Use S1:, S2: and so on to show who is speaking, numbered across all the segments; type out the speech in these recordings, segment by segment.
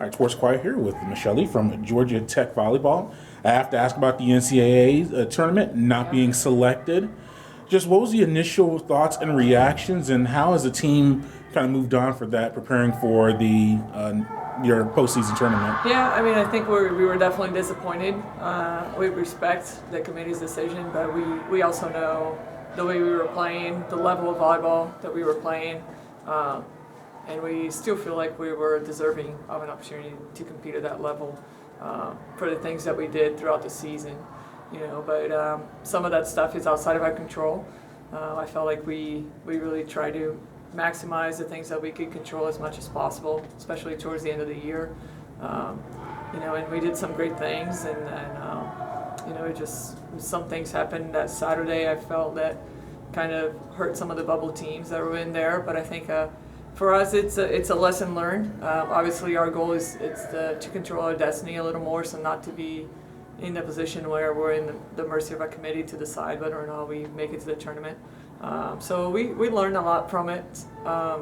S1: All right, Sports Inquirer here with Michelle from Georgia Tech Volleyball. I have to ask about the NCAA tournament not being selected. Just what was the initial thoughts and reactions, and how has the team kind of moved on for that, preparing for the your postseason tournament?
S2: Yeah, I mean, I think we were definitely disappointed. We respect the committee's decision, but we also know the way we were playing, the level of volleyball that we were playing, and we still feel like we were deserving of an opportunity to compete at that level for the things that we did throughout the season. But some of that stuff is outside of our control. I felt like we really tried to maximize the things that we could control as much as possible, especially towards the end of the year. And we did some great things, and it just, some things happened that Saturday. I felt that kind of hurt some of the bubble teams that were in there, but I think for us it's a lesson learned. Obviously our goal is to control our destiny a little more, so not to be in a position where we're in the mercy of a committee to decide whether or not we make it to the tournament. So we learned a lot from it, but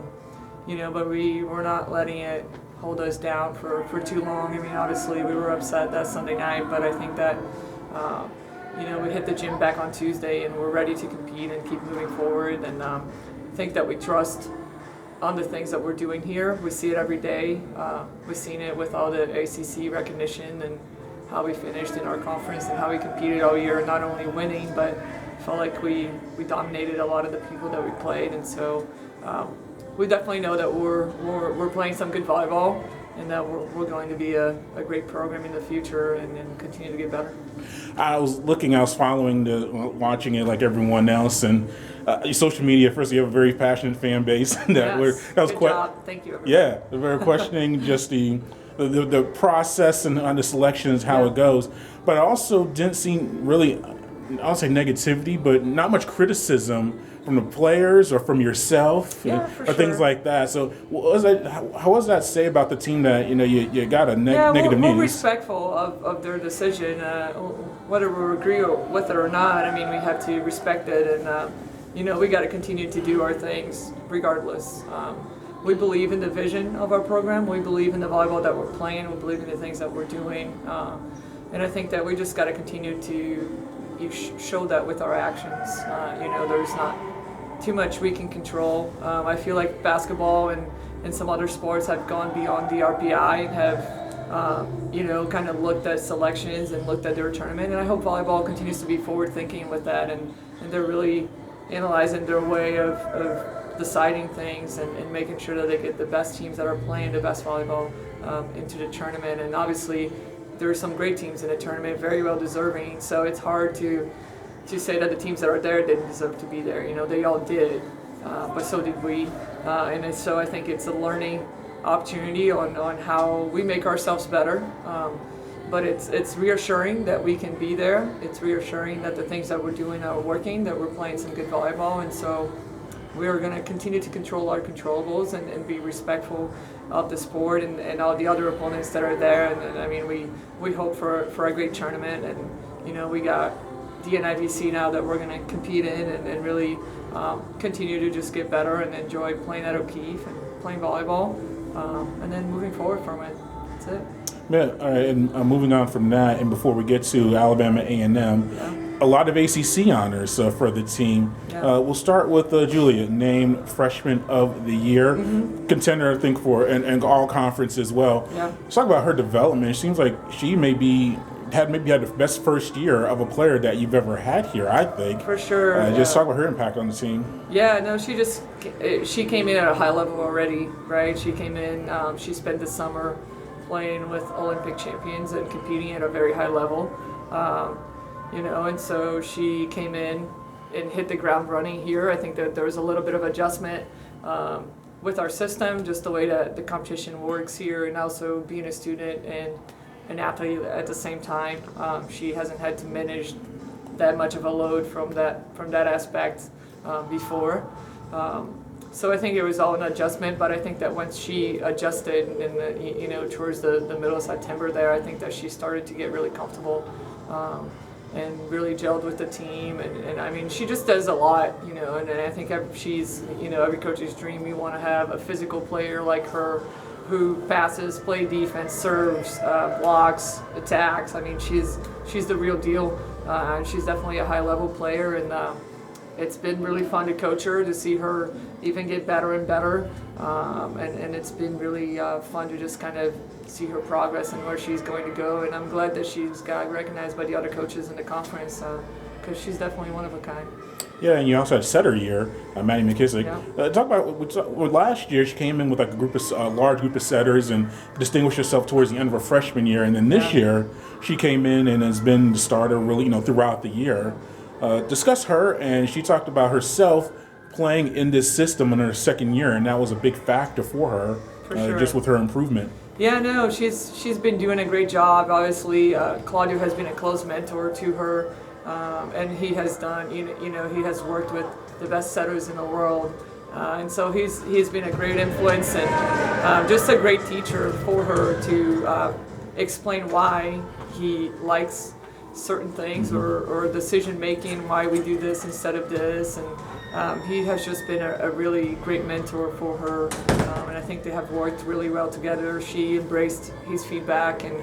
S2: we're not letting it hold us down for too long. I mean, obviously we were upset that Sunday night, but I think that we hit the gym back on Tuesday and we're ready to compete and keep moving forward. And I think that we trust on the things that we're doing here. We see it every day. We've seen it with all the ACC recognition and how we finished in our conference and how we competed all year, not only winning, but felt like we dominated a lot of the people that we played. And so we definitely know that we're playing some good volleyball, and that we're going to be a great program in the future and continue to get better.
S1: I was following watching it like everyone else, and social media. First, you have a very passionate fan base. That was
S2: good job. Thank you, everybody.
S1: Yeah, they're very questioning just the process and the selections, how it goes. But I also didn't see really, I don't say negativity, but not much criticism from the players or from yourself or things like that. So how does that say about the team that you got a negative news?
S2: We're respectful of their decision, whether we agree with it or not. I mean, we have to respect it, and we got to continue to do our things regardless. We believe in the vision of our program. We believe in the volleyball that we're playing. We believe in the things that we're doing, and I think that we just got to continue to show that with our actions. There's not too much we can control. I feel like basketball and some other sports have gone beyond the RPI and have kind of looked at selections and looked at their tournament. And I hope volleyball continues to be forward thinking with that, and they're really analyzing their way of deciding things and making sure that they get the best teams that are playing the best volleyball into the tournament. And obviously there are some great teams in the tournament, very well deserving, so it's hard to say that the teams that are there didn't deserve to be there. They all did, but so did we. And so I think it's a learning opportunity on how we make ourselves better. But it's reassuring that we can be there. It's reassuring that the things that we're doing are working, that we're playing some good volleyball, and so we're going to continue to control our controllables and be respectful of the sport and all the other opponents that are there. And I mean, we hope for a great tournament, and we got the NIVC now that we're going to compete in and really continue to just get better and enjoy playing at O'Keefe and playing volleyball, and then moving forward from it. That's it.
S1: Yeah, all right, and moving on from that, and before we get to Alabama A&M, a lot of ACC honors for the team. We'll start with Julia, named Freshman of the Year, contender, I think, for and all conference as well. Let's talk about her development. It seems like she had the best first year of a player that you've ever had here, I think.
S2: For sure.
S1: Just talk about her impact on the team.
S2: Yeah, no, she came in at a high level already, right? She came in, she spent the summer playing with Olympic champions and competing at a very high level. And so she came in and hit the ground running here. I think that there was a little bit of adjustment with our system, just the way that the competition works here, and also being a student and an athlete at the same time. She hasn't had to manage that much of a load from that aspect before. So I think it was all an adjustment, but I think that once she adjusted towards the middle of September there, I think that she started to get really comfortable and really gelled with the team. And I mean, she just does a lot, and I think she's, every coach's dream. You want to have a physical player like her who passes, play defense, serves, blocks, attacks. I mean, she's the real deal. She's definitely a high-level player, and it's been really fun to coach her, to see her even get better and better. And it's been really fun to just kind of see her progress and where she's going to go. And I'm glad that she's got recognized by the other coaches in the conference, because she's definitely one of a kind.
S1: Yeah, and you also had setter year, Matti McKissock.
S2: Yeah.
S1: Talk about last year. She came in with like a large group of setters and distinguished herself towards the end of her freshman year. And then this year, she came in and has been the starter really, throughout the year. Discuss her, and she talked about herself playing in this system in her second year, and that was a big factor for her,
S2: sure.
S1: just with her improvement.
S2: Yeah, no, she's been doing a great job. Obviously, Claudio has been a close mentor to her. And he has done, he has worked with the best setters in the world, and so he's been a great influence and just a great teacher for her to explain why he likes certain things or decision making, why we do this instead of this, and he has just been a really great mentor for her, and I think they have worked really well together. She embraced his feedback and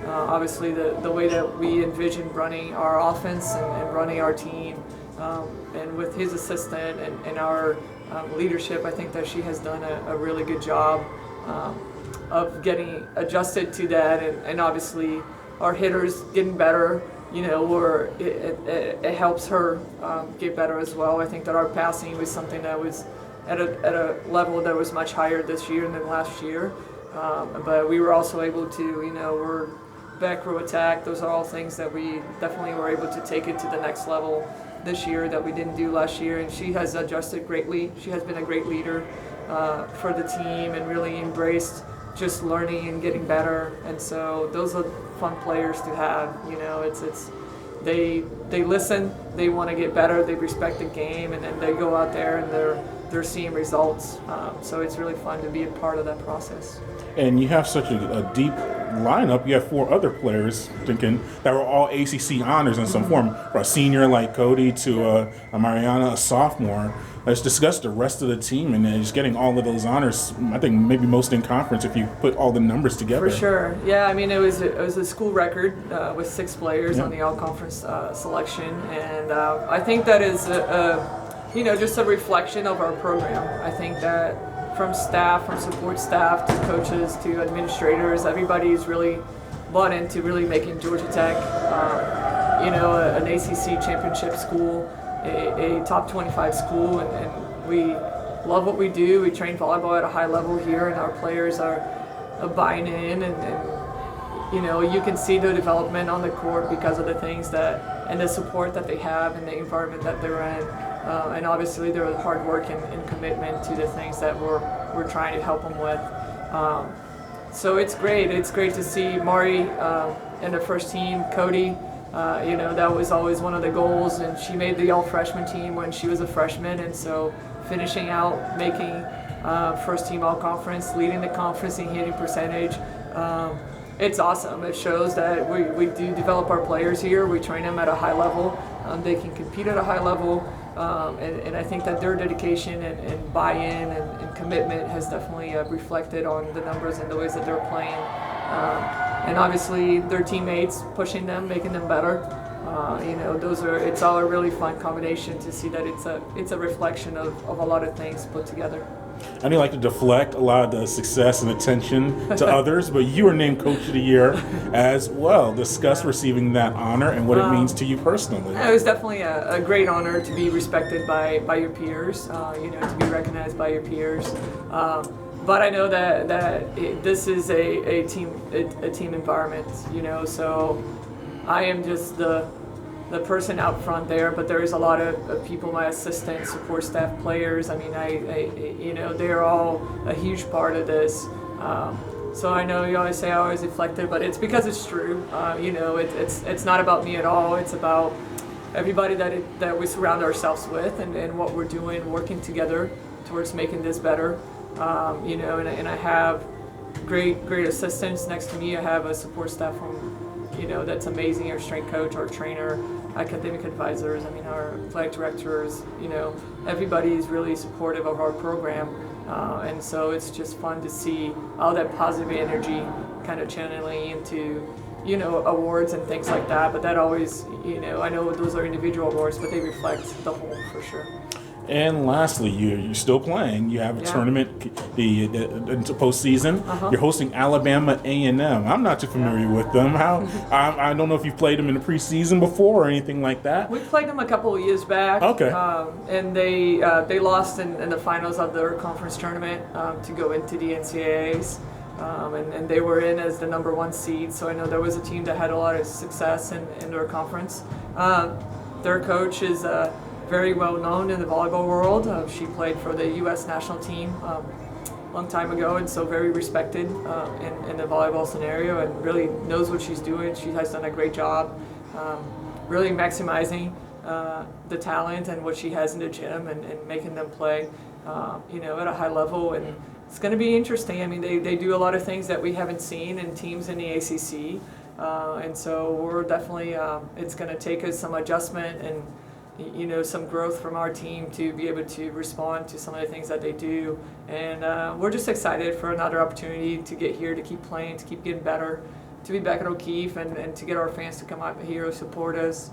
S2: obviously the way that we envisioned running our offense and running our team, and with his assistant and our leadership, I think that she has done a really good job of getting adjusted to that, and obviously our hitters getting better, or it helps her get better as well. I think that our passing was something that was at a level that was much higher this year than last year, but we were also able to, we're back row attack. Those are all things that we definitely were able to take it to the next level this year that we didn't do last year, and she has adjusted greatly. She has been a great leader for the team and really embraced just learning and getting better, and so those are fun players to have. It's they listen, they want to get better, they respect the game, and then they go out there and they're seeing results, so it's really fun to be a part of that process.
S1: And you have such a deep lineup. You have 4 other players that were all ACC honors in some form, from a senior like Cody to a Mariana, a sophomore. Let's discuss the rest of the team and just getting all of those honors. I think maybe most in conference if you put all the numbers together.
S2: For sure. Yeah, I mean, it was a school record with 6 players on the all-conference selection, and I think that is just a reflection of our program. I think that from staff, from support staff to coaches to administrators, everybody's really bought into really making Georgia Tech, an ACC championship school, a top 25 school, and we love what we do. We train volleyball at a high level here, and our players are buying in, and you can see the development on the court because of the things and the support that they have and the environment that they're in. And obviously their hard work and commitment to the things that we're trying to help them with. So it's great. It's great to see Mari in the first team, Cody. That was always one of the goals, and she made the all-freshman team when she was a freshman, and so finishing out, making first team all-conference, leading the conference in hitting percentage. It's awesome. It shows that we do develop our players here. We train them at a high level. They can compete at a high level. And I think that their dedication and buy-in and commitment has definitely reflected on the numbers and the ways that they're playing. And obviously their teammates pushing them, making them better. It's all a really fun combination to see that it's a reflection of a lot of things put together.
S1: I do like to deflect a lot of the success and attention to others, but you were named Coach of the Year as well. Discuss receiving that honor and what it means to you personally.
S2: It was definitely a great honor to be respected by your peers, to be recognized by your peers. But I know that this is a team environment, so I am just the person out front there, but there is a lot of people, my assistants, support staff, players. I mean, they're all a huge part of this. So I know you always say I always reflected, but it's because it's true. It's not about me at all. It's about everybody that we surround ourselves with and what we're doing, working together towards making this better. And I have great assistants next to me. I have a support staff from that's amazing. Our strength coach, our trainer, academic advisors, our athletic directors, everybody is really supportive of our program. And so it's just fun to see all that positive energy kind of channeling into, awards and things like that. But that always, I know those are individual awards, but they reflect the whole for sure.
S1: And lastly, you're still playing. You have a tournament into postseason. You're hosting Alabama A&M. I'm not too familiar with them. I don't know if you've played them in the preseason before or anything like that.
S2: We played them a couple of years back.
S1: Okay.
S2: And they lost in the finals of their conference tournament to go into the NCAAs. And they were in as the number 1 seed. So I know there was a team that had a lot of success in their conference. Their coach is very well known in the volleyball world. She played for the U.S. national team a long time ago, and so very respected in the volleyball scenario, and really knows what she's doing. She has done a great job really maximizing the talent and what she has in the gym and making them play at a high level. And it's going to be interesting. I mean, they do a lot of things that we haven't seen in teams in the ACC, and so we're definitely it's going to take us some adjustment and some growth from our team to be able to respond to some of the things that they do. And we're just excited for another opportunity to get here, to keep playing, to keep getting better, to be back at O'Keefe, and to get our fans to come out here and support us.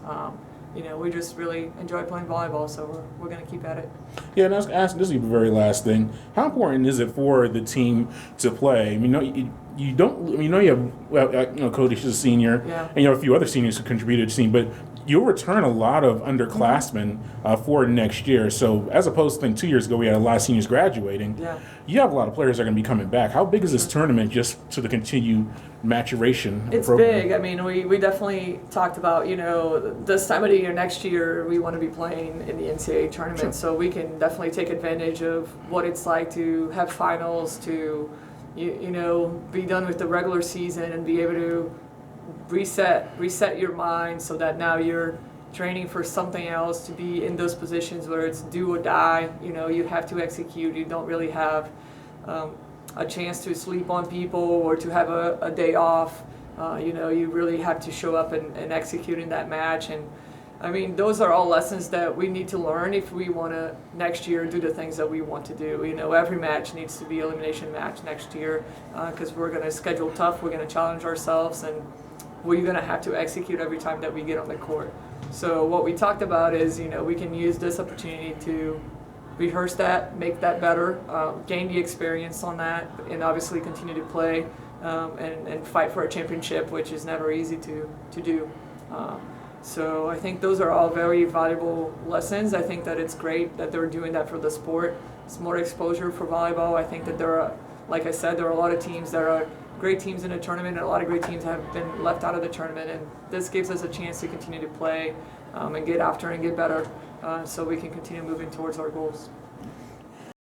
S2: We just really enjoy playing volleyball, so we're going to keep at it.
S1: Yeah, and this is the very last thing. How important is it for the team to play? I mean, you don't. You have Cody, she's a senior, and you have a few other seniors who contributed to the team, but you'll return a lot of underclassmen for next year. So as opposed to 2 years ago, we had a lot of seniors graduating.
S2: Yeah.
S1: You have a lot of players that are going to be coming back. How big is this tournament just to the continued maturation of the
S2: It's
S1: program?
S2: big. I mean, we definitely talked about, this time of the year next year, we want to be playing in the NCAA tournament.
S1: Sure.
S2: So we can definitely take advantage of what it's like to have finals, to, be done with the regular season and be able to reset your mind so that now you're training for something else, to be in those positions where it's do or die. You have to execute. You don't really have a chance to sleep on people or to have a day off. You really have to show up and execute in that match. And I mean, those are all lessons that we need to learn if we want to next year do the things that we want to do. Every match needs to be an elimination match next year because we're going to schedule tough. We're going to challenge ourselves, and we're going to have to execute every time that we get on the court. So what we talked about is, we can use this opportunity to rehearse that, make that better, gain the experience on that, and obviously continue to play and fight for a championship, which is never easy to do. So I think those are all very valuable lessons. I think that it's great that they're doing that for the sport. It's more exposure for volleyball. I think that like I said, there are a lot of teams that are great teams in the tournament, and a lot of great teams have been left out of the tournament, and this gives us a chance to continue to play and get after and get better so we can continue moving towards our goals.